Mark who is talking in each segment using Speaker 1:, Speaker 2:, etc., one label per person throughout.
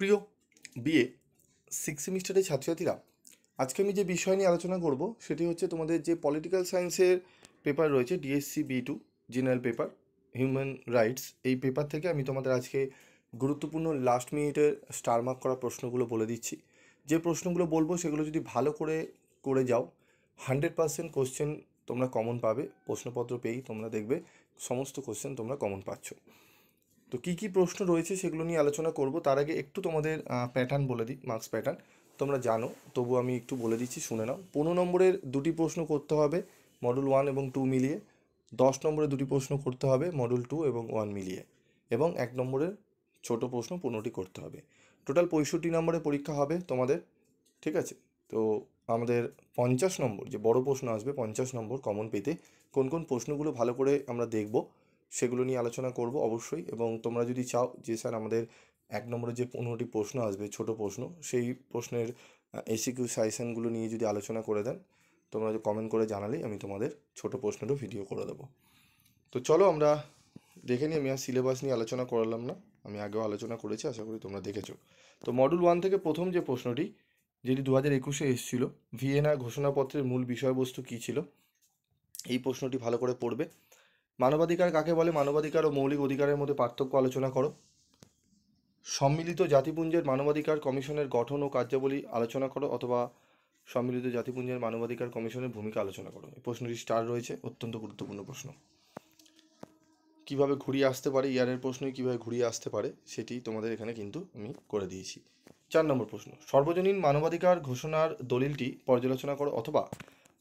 Speaker 1: প্রিয় বিএ 6 সেমিস্টারের ছাত্রছাত্রীরা, আজকে আমি যে বিষয় নিয়ে আলোচনা করব সেটি হচ্ছে তোমাদের যে পলিটিক্যাল সায়েন্সের পেপার রয়েছে DSC B2 general paper human rights, এই পেপার থেকে আমি তোমাদের আজকে গুরুত্বপূর্ণ লাস্ট মিনিটের স্টার মার্ক করা প্রশ্নগুলো বলে দিচ্ছি। যে প্রশ্নগুলো বলবো সেগুলো যদি ভালো করে যাও 100% কোশ্চেন তোমরা কমন পাবে। প্রশ্নপত্র পেয়েই তোমরা দেখবে সমস্ত কোশ্চেন তোমরা কমন পাচ্ছ। তো কী কী প্রশ্ন রয়েছে সেগুলো নিয়ে আলোচনা করব। তার আগে একটু তোমাদের প্যাটার্ন বলে দিই, মার্কস প্যাটার্ন তোমরা জানো, তবু আমি একটু বলে দিচ্ছি, শুনে নাও। 15 নম্বরের দুটি প্রশ্ন করতে হবে মডেল 1 এবং 2 মিলিয়ে, 10 নম্বরে দুটি প্রশ্ন করতে হবে মডেল 2 এবং 1 মিলিয়ে, এবং 1 নম্বরের ছোট প্রশ্ন 15টি করতে হবে। টোটাল 65 নম্বরে পরীক্ষা হবে তোমাদের, ঠিক আছে? তো আমাদের 50 নম্বর যে বড় প্রশ্ন আসবে, 50 নম্বর কমন পেতে কোন কোন প্রশ্নগুলো ভালো করে আমরা দেখব সেগুলো নিয়ে আলোচনা করব অবশ্যই। এবং তোমরা যদি চাও যে স্যার আমাদের 1 নম্বরে যে 15টি প্রশ্ন আসবে ছোট প্রশ্ন, সেই প্রশ্নের এসিকিউ সাজেশনগুলো নিয়ে যদি আলোচনা করে দেন, তোমরা কমেন্ট করে জানালেই আমি তোমাদের ছোট প্রশ্নেরও ভিডিও করে দেবো। তো চলো আমরা দেখে নিই। আমি আর সিলেবাস নিয়ে আলোচনা করলাম না, আমি আগেও আলোচনা করেছি, আশা করি তোমরা দেখেছো। তো মডেল 1 থেকে প্রথম যে প্রশ্নটি, যেটি 2021-এ এসেছিল, ভিয়েনা ঘোষণাপত্রের মূল বিষয়বস্তু কী ছিল, এই প্রশ্নটি ভালো করে পড়বে। মানবাধিকার কাকে বলে, মানবাধিকার ও মৌলিক অধিকারের মধ্যে পার্থক্য আলোচনা করো। সম্মিলিত জাতিপুঞ্জের মানবাধিকার কমিশনের গঠন ও কার্যাবলী আলোচনা করো, অথবা সম্মিলিত জাতিপুঞ্জের মানবাধিকার কমিশনের ভূমিকা আলোচনা করো। এই প্রশ্নটি স্টার রয়েছে, অত্যন্ত গুরুত্বপূর্ণ প্রশ্ন। কিভাবে ঘুরিয়ে আসতে পারে, ইয়ারের প্রশ্নই কীভাবে ঘুরিয়ে আসতে পারে সেটি তোমাদের এখানে কিন্তু আমি করে দিয়েছি। 4 নম্বর প্রশ্ন, সর্বজনীন মানবাধিকার ঘোষণার দলিলটি পর্যালোচনা করো, অথবা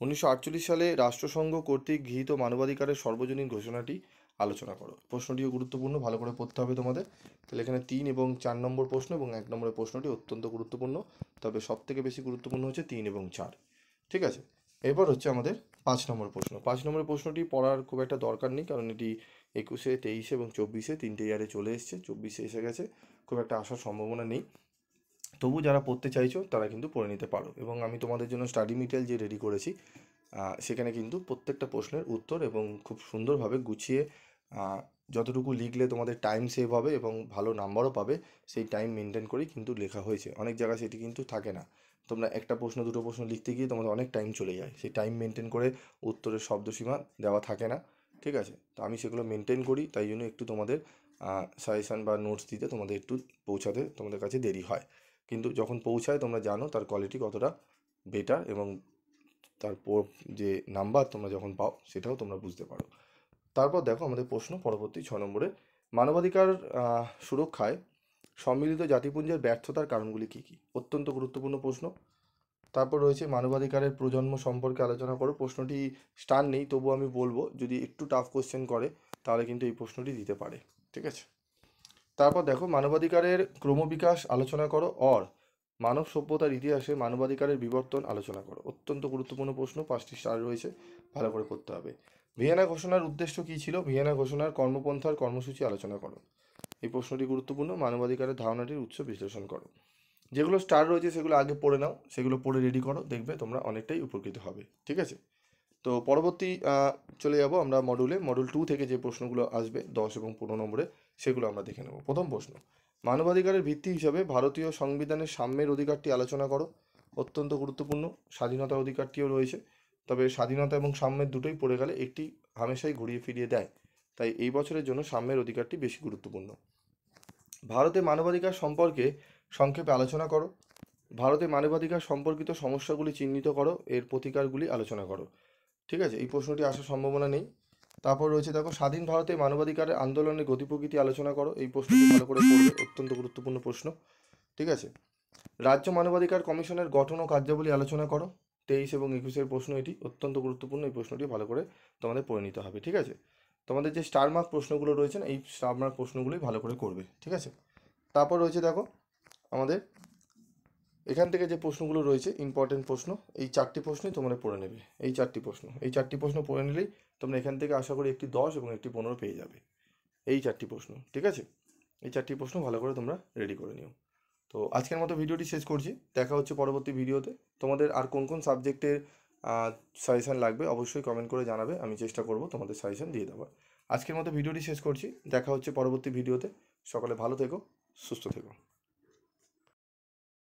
Speaker 1: 1948 সালে রাষ্ট্রসংঘ কর্তৃক গৃহীত মানবাধিকারের সর্বজনীন ঘোষণাটি আলোচনা করো। প্রশ্নটিও গুরুত্বপূর্ণ, ভালো করে পড়তে হবে তোমাদের। তাহলে এখানে 3 এবং 4 নম্বর প্রশ্ন, এবং 1 নম্বরের প্রশ্নটি অত্যন্ত গুরুত্বপূর্ণ, তবে সবথেকে বেশি গুরুত্বপূর্ণ হচ্ছে 3 এবং 4, ঠিক আছে? এরপর হচ্ছে আমাদের 5 নম্বর প্রশ্ন। 5 নম্বর প্রশ্নটি পড়ার খুব একটা দরকার নেই, কারণ এটি 21-এ, 23-এ এবং 24-এ তিনটে ইয়ারে চলে এসছে, 24-এ এসে গেছে, খুব একটা আসার সম্ভাবনা নেই। তবু যারা পড়তে চাইছো তারা কিন্তু পড়ে নিতে পারো, এবং আমি তোমাদের জন্য স্টাডি মেটেরিয়াল যে রেডি করেছি সেখানে কিন্তু প্রত্যেকটা প্রশ্নের উত্তর এবং খুব সুন্দরভাবে গুছিয়ে যতটুকু লিখলে তোমাদের টাইম সেভ হবে এবং ভালো নাম্বারও পাবে, সেই টাইম মেনটেন করেই কিন্তু লেখা হয়েছে। অনেক জায়গায় সেটি কিন্তু থাকে না, তোমরা একটা প্রশ্ন দুটো প্রশ্ন লিখতে গিয়ে তোমাদের অনেক টাইম চলে যায়, সেই টাইম মেনটেন করে উত্তরের শব্দসীমা দেওয়া থাকে না, ঠিক আছে? তো আমি সেগুলো মেনটেন করি, তাই জন্য একটু তোমাদের সাজেশান বা নোটস দিতে তোমাদের একটু পৌঁছাতে তোমাদের কাছে দেরি হয়, কিন্তু যখন পৌঁছায় তোমরা জানো তার কোয়ালিটি কতটা বেটার, এবং তারপর যে নাম্বার তোমরা যখন পাও সেটাও তোমরা বুঝতে পারো। তারপর দেখো আমাদের প্রশ্ন পরবর্তী 6 নম্বরে, মানবাধিকার সুরক্ষায় সম্মিলিত জাতিপুঞ্জের ব্যর্থতার কারণগুলি কী কী? অত্যন্ত গুরুত্বপূর্ণ প্রশ্ন। তারপর রয়েছে মানবাধিকারের প্রজন্ম সম্পর্কে আলোচনা করো। প্রশ্নটি স্টার নেই, তবু আমি বলবো যদি একটু টাফ কোশ্চেন করে তাহলে কিন্তু এই প্রশ্নটি দিতে পারে, ঠিক আছে? তারপর দেখো মানবাধিকারের ক্রমবিকাশ আলোচনা করো, মানব সভ্যতার ইতিহাসে মানবাধিকারের বিবর্তন আলোচনা করো। অত্যন্ত গুরুত্বপূর্ণ প্রশ্ন, 5টি স্টার রয়েছে, ভালো করে পড়তে হবে। ভিয়েনা ঘোষণার উদ্দেশ্য কী ছিল, ভিয়েনা ঘোষণার কর্মপন্থার কর্মসূচি আলোচনা করো। এই প্রশ্নটি গুরুত্বপূর্ণ, মানবাধিকারের ধারণাটির উৎস বিশ্লেষণ করো। যেগুলো স্টার রয়েছে সেগুলো আগে পড়ে নাও, সেগুলো পড়ে রেডি করো, দেখবে তোমরা অনেকটাই উপকৃত হবে, ঠিক আছে? তো পরবর্তী চলে যাব আমরা মডেল 2 থেকে যে প্রশ্নগুলো আসবে 10 এবং 15 নম্বরে, সেগুলো আমরা দেখে নেব। প্রথম প্রশ্ন, মানবাধিকারের ভিত্তি হিসাবে ভারতীয় সংবিধানের সাম্যের অধিকারটি আলোচনা করো। অত্যন্ত গুরুত্বপূর্ণ, স্বাধীনতার অধিকারটিও রয়েছে, তবে স্বাধীনতা এবং সাম্যের দুটোই পড়ে গেলে একটি হামেশাই ঘুরিয়ে ফিরিয়ে দেয়, তাই এই বছরের জন্য সাম্যের অধিকারটি বেশি গুরুত্বপূর্ণ। ভারতে মানবাধিকার সম্পর্কে সংক্ষেপে আলোচনা করো। ভারতে মানবাধিকার সম্পর্কিত সমস্যাগুলি চিহ্নিত করো, এর প্রতিকারগুলি আলোচনা করো, ঠিক আছে? এই প্রশ্নটি আসার সম্ভাবনা নেই। তারপর রয়েছে দেখো স্বাধীন ভারতে মানবাধিকারের আন্দোলনের গতি প্রকৃতি আলোচনা করো। এই প্রশ্নটি ভালো করে পড়বে, অত্যন্ত গুরুত্বপূর্ণ প্রশ্ন, ঠিক আছে? রাজ্য মানবাধিকার কমিশনের গঠন ও কার্যাবলী আলোচনা করো। 23 এবং 21-এর প্রশ্ন এটি, অত্যন্ত গুরুত্বপূর্ণ, এই প্রশ্নটি ভালো করে তোমাদের পড়ে নিতে হবে, ঠিক আছে? তোমাদের যে স্টার মার্ক প্রশ্নগুলো রয়েছে এই স্টার মার্ক প্রশ্নগুলোই ভালো করে করবে, ঠিক আছে? তারপর রয়েছে দেখো আমাদের এখান থেকে যে প্রশ্নগুলো রয়েছে ইম্পর্টেন্ট প্রশ্ন, এই 4টি প্রশ্নই তোমরা পড়ে নেবে। এই 4টি প্রশ্ন পড়ে নিলেই তোমরা এখান থেকে আশা করি একটি 10 এবং একটি 15 পেয়ে যাবে। এই 4টি প্রশ্ন, ঠিক আছে? এই 4টি প্রশ্ন ভালো করে তোমরা রেডি করে নিও। তো আজকের মতো ভিডিওটি শেষ করছি, দেখা হচ্ছে পরবর্তী ভিডিওতে। তোমাদের আর কোন কোন সাবজেক্টের সাজেশান লাগবে অবশ্যই কমেন্ট করে জানাবে, আমি চেষ্টা করব তোমাদের সাজেশান দিয়ে দেওয়ার। আজকের মতো ভিডিওটি শেষ করছি, দেখা হচ্ছে পরবর্তী ভিডিওতে। সকলে ভালো থেকো, সুস্থ থেকো।